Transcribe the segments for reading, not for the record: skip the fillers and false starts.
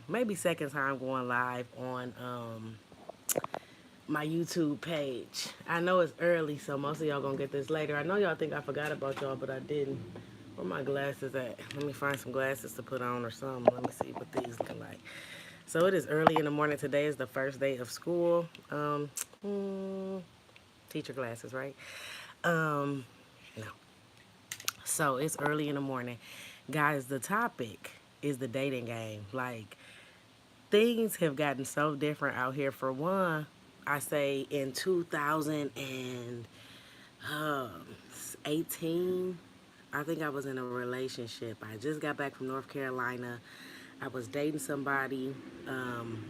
maybe second time going live on my YouTube page. I know it's early, so most of y'all gonna get this later. I know y'all think I forgot about y'all, but I didn't. Where my glasses at? Let me find some glasses to put on or something. Let me see what these looking like. So it is early in the morning. Today is the first day of school. Hmm, teacher glasses, right? No. So it's early in the morning. Guys, the topic is the dating game. Like, things have gotten so different out here. For one, I say in 2018, I think I was in a relationship. I just got back from North Carolina. I was dating somebody.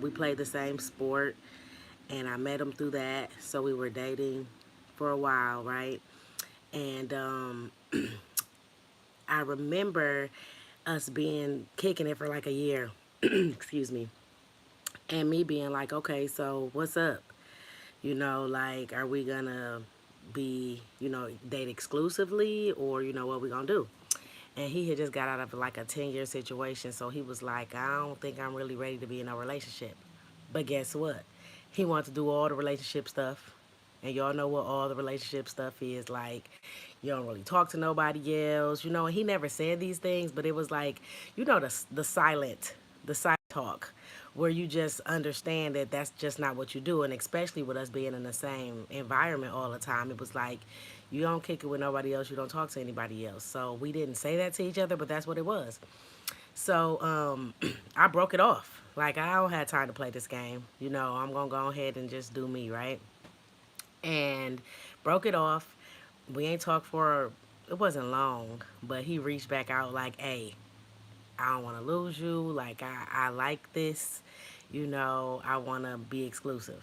We played the same sport, and I met him through that. So we were dating for a while, right? And I remember us being kicking it for like a year. Excuse me. And me being like, okay, so what's up? Like, are we gonna be, date exclusively, or, what we gonna do? And he had just got out of like a 10-year situation, so he was like, I don't think I'm really ready to be in a relationship. But guess what? He wanted to do all the relationship stuff. And y'all know what all the relationship stuff is. Like, you don't really talk to nobody else. And he never said these things, but it was like, the silent talk, where you just understand that that's just not what you do. And especially with us being in the same environment all the time, it was like, you don't kick it with nobody else. You don't talk to anybody else. So we didn't say that to each other, but that's what it was. So I broke it off. Like, I don't have time to play this game. I'm gonna go ahead and just do me, right? And broke it off. We ain't talked for, it wasn't long, but he reached back out like, hey, I don't want to lose you. Like, I like this. I want to be exclusive.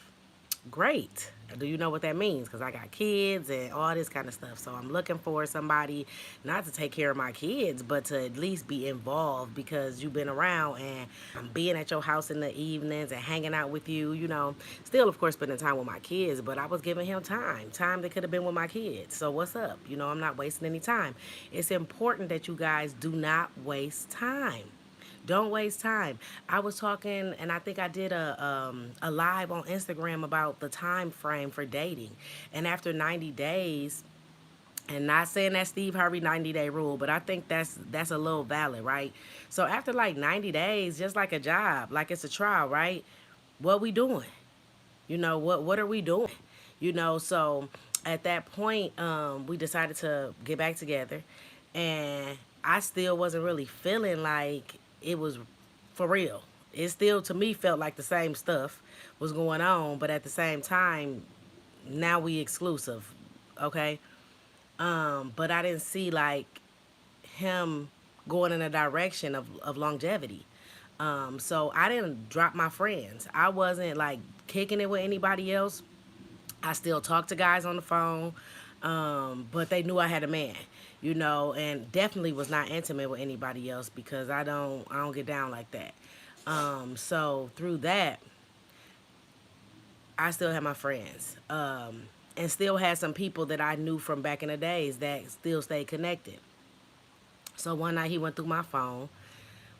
Great. Do you know what that means? Because I got kids and all this kind of stuff. So I'm looking for somebody not to take care of my kids, but to at least be involved, because you've been around and I'm being at your house in the evenings and hanging out with you, Still, of course, spending time with my kids, but I was giving him time that could have been with my kids. So what's up? I'm not wasting any time. It's important that you guys do not waste time. Don't waste time. I was talking, and I think I did a live on Instagram about the time frame for dating. And after 90 days, and not saying that Steve Harvey 90-day rule, but I think that's a little valid, right? So after like 90 days, just like a job, like it's a trial, right? What we doing? What are we doing? So at that point, we decided to get back together, and I still wasn't really feeling like it was for real. It still, to me, felt like the same stuff was going on, but at the same time, now we exclusive, okay? But I didn't see like him going in a direction of longevity. So I didn't drop my friends. I wasn't like kicking it with anybody else. I still talk to guys on the phone, but they knew I had a man, and definitely was not intimate with anybody else, because I don't get down like that. So through that, I still had my friends, and still had some people that I knew from back in the days that still stayed connected. So one night he went through my phone.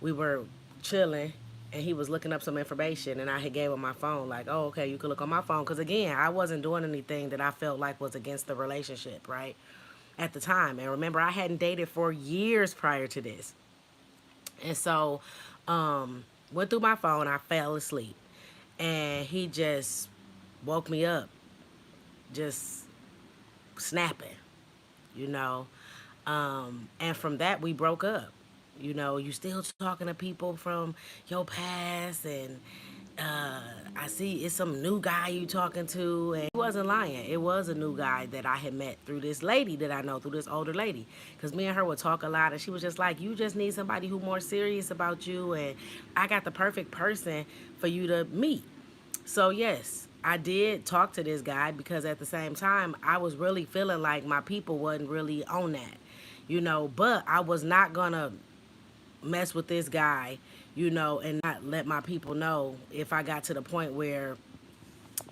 We were chilling, and he was looking up some information, and I had gave him my phone, like, oh, okay, you could look on my phone, because again, I wasn't doing anything that I felt like was against the relationship, right, at the time. And remember, I hadn't dated for years prior to this. And so went through my phone. I fell asleep, and he just woke me up, just snapping, you know. And from that, we broke up. You still talking to people from your past, and I see it's some new guy you talking to, and he wasn't lying. It was a new guy that I had met through this lady that I know, through this older lady. Because me and her would talk a lot, and she was just like, you just need somebody who more serious about you, and I got the perfect person for you to meet. So yes, I did talk to this guy, because at the same time, I was really feeling like my people wasn't really on that, but I was not gonna mess with this guy, and not let my people know if I got to the point where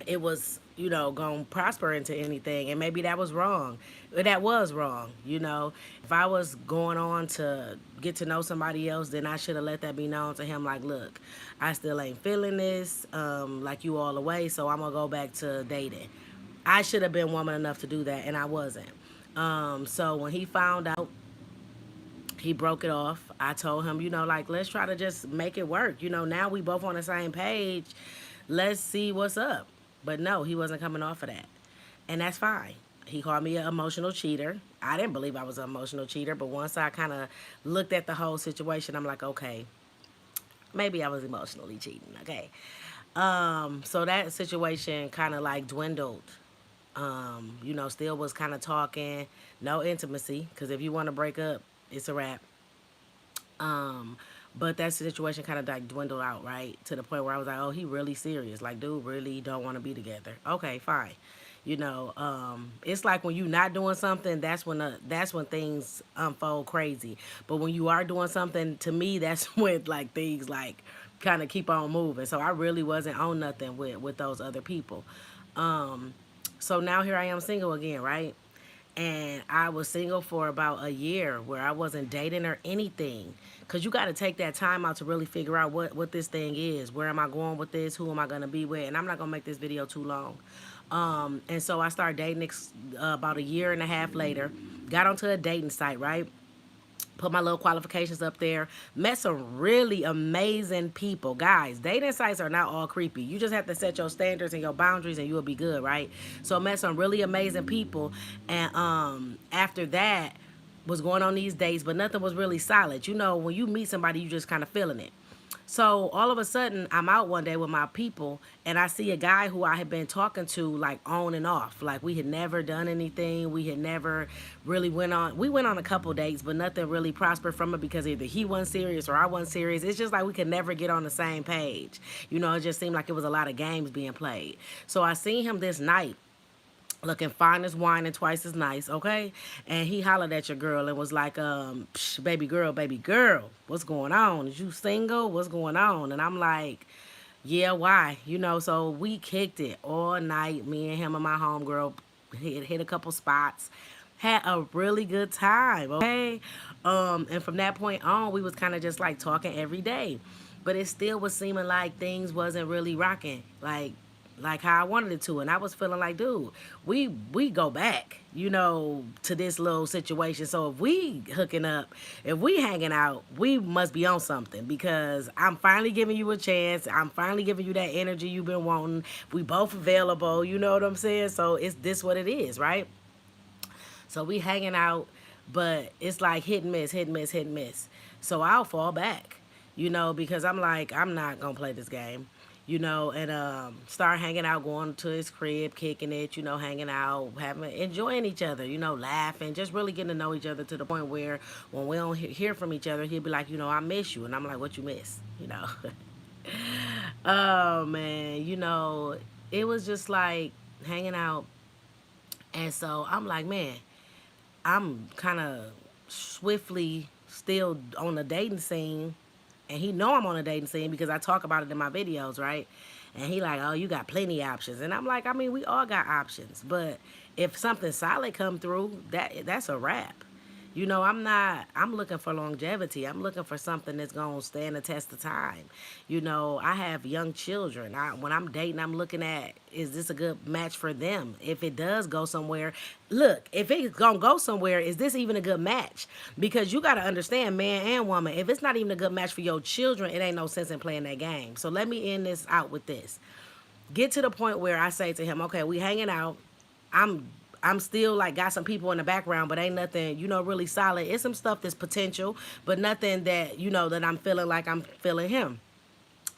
it was gonna prosper into anything. And maybe that was wrong. That was wrong. If I was going on to get to know somebody else, then I should have let that be known to him. Like, look, I still ain't feeling this. Like you all away, so I'm gonna go back to dating. I should have been woman enough to do that, and I wasn't. So when he found out, he broke it off. I told him, like, let's try to just make it work. Now we both on the same page. Let's see what's up. But no, he wasn't coming off of that. And that's fine. He called me an emotional cheater. I didn't believe I was an emotional cheater, but once I kind of looked at the whole situation, I'm like, okay, maybe I was emotionally cheating, okay? So that situation kind of like dwindled. Still was kind of talking, no intimacy, because if you want to break up, it's a wrap. Um, but that situation kind of like dwindled out, right? To the point where I was like, oh, he really serious. Like, dude really don't want to be together. Okay, fine. It's like when you're not doing something, that's when things unfold crazy. But when you are doing something, to me, that's when like things like kind of keep on moving. So I really wasn't on nothing with those other people. Um, so now here I am single again, right? And I was single for about a year where I wasn't dating or anything. Cause you got to take that time out to really figure out what this thing is. Where am I going with this? Who am I gonna be with? And I'm not gonna make this video too long. And so I started dating about a year and a half later. Got onto a dating site, right? Put my little qualifications up there. Met some really amazing people. Guys, dating sites are not all creepy. You just have to set your standards and your boundaries and you'll be good, right? So met some really amazing people. And after that, was going on these dates, but nothing was really solid. When you meet somebody, you just kind of feeling it. So all of a sudden, I'm out one day with my people, and I see a guy who I had been talking to like on and off. Like we had never done anything. We had never really went on. We went on a couple dates, but nothing really prospered from it because either he wasn't serious or I wasn't serious. It's just like we could never get on the same page. It just seemed like it was a lot of games being played. So I seen him this night looking fine as wine and twice as nice, okay? And he hollered at your girl and was like, Psh, baby girl, what's going on? Is you single? What's going on? And I'm like, yeah, why? So we kicked it all night. Me and him and my homegirl hit a couple spots. Had a really good time, okay? And from that point on, we was kind of just like talking every day. But it still was seeming like things wasn't really rocking. Like how I wanted it to. And I was feeling like, dude, we go back, to this little situation. So if we hooking up, if we hanging out, we must be on something because I'm finally giving you a chance. I'm finally giving you that energy you've been wanting. We both available, you know what I'm saying? So it's this what it is, right? So we hanging out, but it's like hit and miss, hit and miss, hit and miss. So I'll fall back, because I'm like, I'm not gonna play this game, and start hanging out, going to his crib, kicking it, hanging out, enjoying each other, laughing, just really getting to know each other to the point where when we don't hear from each other, he'll be like, I miss you, and I'm like, what you miss. Oh man, it was just like hanging out, and so I'm like, man, I'm kind of swiftly still on the dating scene, and he know I'm on a dating scene because I talk about it in my videos, right? And he like, oh, you got plenty of options, and I'm like, I mean, we all got options, but if something solid come through, that's a wrap. I'm looking for longevity. I'm looking for something that's going to stand the test of time. I have young children. When I'm dating, I'm looking at, is this a good match for them? If it does go somewhere, look, if it's going to go somewhere, is this even a good match? Because you got to understand, man and woman, if it's not even a good match for your children, it ain't no sense in playing that game. So let me end this out with this. Get to the point where I say to him, okay, we hanging out. I'm I'm still like got some people in the background, but ain't nothing, really solid. It's some stuff that's potential, but nothing that, that I'm feeling like I'm feeling him.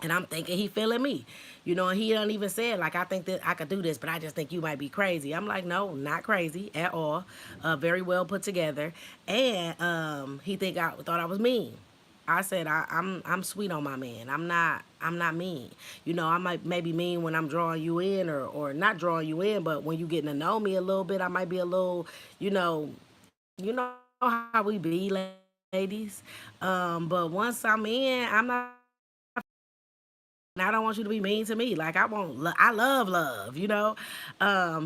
And I'm thinking he feeling me. And he don't even say it like, I think that I could do this, but I just think you might be crazy. I'm like, no, not crazy at all. Very well put together. And he thought I was mean. I said I'm sweet on my man. I'm not mean. I might maybe mean when I'm drawing you in or not drawing you in, but when you getting to know me a little bit, I might be a little, you know how we be, ladies. But once I'm in, I'm not And I don't want you to be mean to me. Like I love love, you know.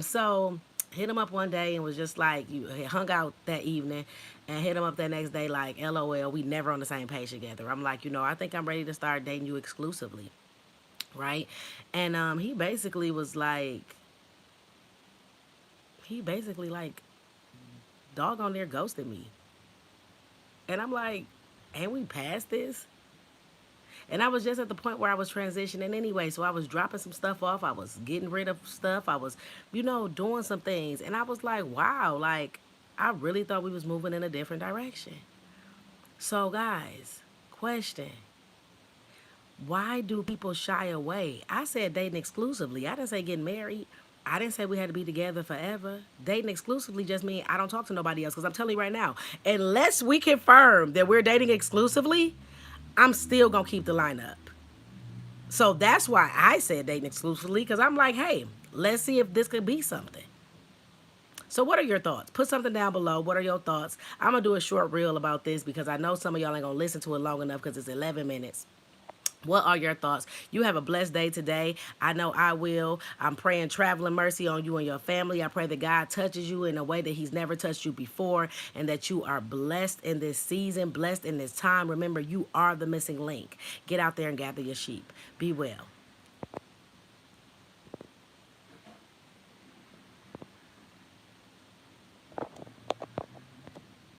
So hit him up one day and was just like, you hung out that evening, and hit him up that next day like, LOL, we never on the same page together. I'm like, I think I'm ready to start dating you exclusively, right? And he basically was like, doggone near ghosted me, and I'm like, ain't we past this? And I was just at the point where I was transitioning anyway. So I was dropping some stuff off. I was getting rid of stuff. I was, doing some things. And I was like, wow, like, I really thought we was moving in a different direction. So, guys, question. Why do people shy away? I said dating exclusively. I didn't say getting married. I didn't say we had to be together forever. Dating exclusively just means I don't talk to nobody else. Because I'm telling you right now, unless we confirm that we're dating exclusively, I'm still going to keep the line up. So that's why I said dating exclusively, because I'm like, hey, let's see if this could be something. So what are your thoughts? Put something down below. What are your thoughts? I'm going to do a short reel about this because I know some of y'all ain't going to listen to it long enough because it's 11 minutes. What are your thoughts? You have a blessed day today. I know I will. I'm praying traveling mercy on you and your family. I pray that God touches you in a way that he's never touched you before, and that you are blessed in this season, blessed in this time. Remember, you are the missing link. Get out there and gather your sheep. Be well.